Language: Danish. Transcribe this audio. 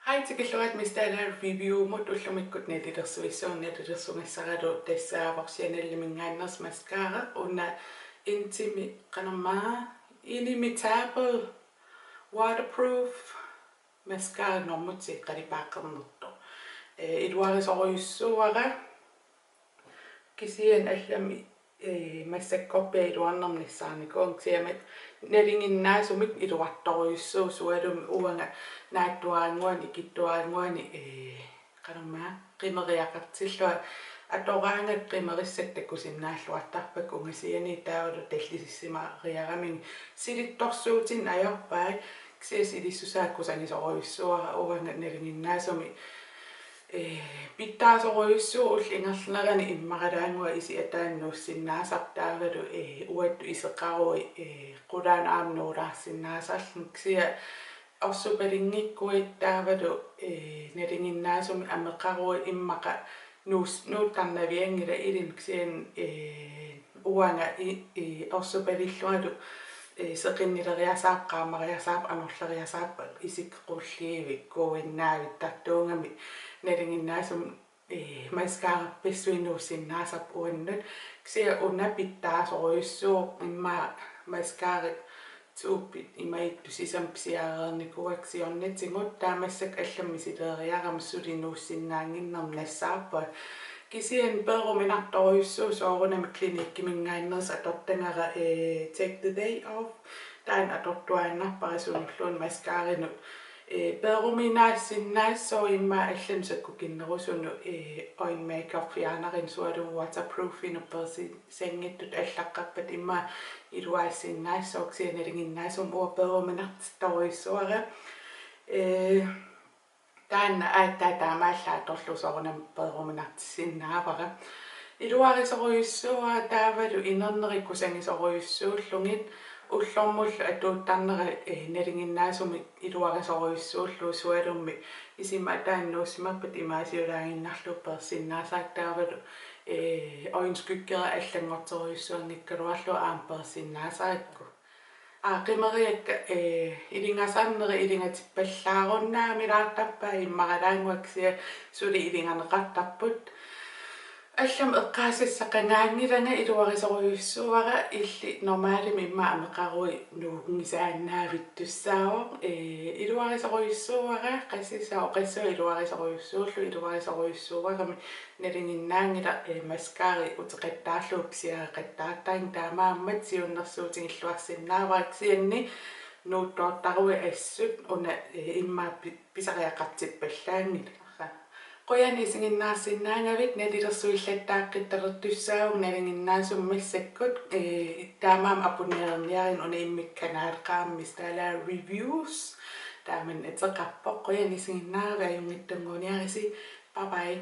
Hej til killuat mistä review mut ullumikut netidersuissuarniatidersungassaralu tassaavoqsianallimingaannerс mascara una intimi qanammaa inimitable waterproof mascara normutsi qalipaaqernertu iluarisoriussuara kisian allami массаккорпи илуарнернissaarnikuun siamat nalinginnaasumik iluartoriussuu sualumi uanga naattuaanguani kittuaanguani qanammaa qimeriaqartillua atoraangat qimerissattakkusinnaalluartarpak ungasiani taavalu tallisissima riaramin silittorsuutin ajorpai kisiasilissusaakkusangisoriussuara uanga nalinginnaasumi pittaasoriussuu ullingerlerani immaqalaangua isi ataannuussinnaasartaavalu uattu iseqarui qulaanaarnuulaarsinnaasarluk sia orsupalinngikkuit taavalu nalinginnaasumi ameqarui immaqa nuuttarnaviangila ilin sian uanga orsupalillualu seqinnileriasaaqqaamariasaap anorleriasaappa isikqulliivik kuinnaavit tartuungami nalinginnaasum mascara pissuinnuussinnaasap uannut sia unapittaasoriussuu imma mascara tuupit imaittu sisampsiaareernikuak siornatingut taamassak allammisileriaramassulinuussinnaanginnerm nassaarpa kisian peeruminartoriussuu soorunami klinikkimingaannersa atortangara take the day off taan atortuaannarparisunnulluun mascarinu peeruminaassinnaassoo imma allamsakkukinnerusunu oil makeup fianarin sualu waterproofinu persisengittut allaqqarpat imma iluaassinnaassooksi nalinginnaasum uo peeruminartoriussuara taanna aattaataamaallaattorlusorunam peeruminartissinnaavara iluarisoriussua taavalu inernerikkusangisoriussuullungit ullormullu atuuttarnera nalinginnaasumi iluarisoriussuullu sualummi isima ataannuussimappat imaasiulaanginnarlu persinnaasaaqtaavalu oinskykkera allangortoriussuarnikkaluarlu aam persinnaasaaqku qimeriakka ilingasarneri ilingatippallaarunnaamilaartarpaa immaqalaanguaksia suli ilinganeqartarput allam eqqaasassaqangaangilanga iluarisoriussuara illi normaalimi imma ameqarui nuugungisaannaavittussaavoq iluarisoriussuara qassissao qassua iluarisoriussuullu iluarisoriussuarami nalinginnaangila mascaari uteqattaarluupsia qattaattaing taamaammat siunnersuutingilluarsinnaavaaksianni nuuttoortarui assut una imma pisariaqartippallaangila qoyani singinnaarsinnaangavit nalilersuillattaaqqittalertussaagung nalinginnaasummassakkut taamaam apuneerniarin una immikkanaalqaammis taala reviews taaman eteqarpoq qoyani singinnaarava ajungittanguuniarisi bye bye.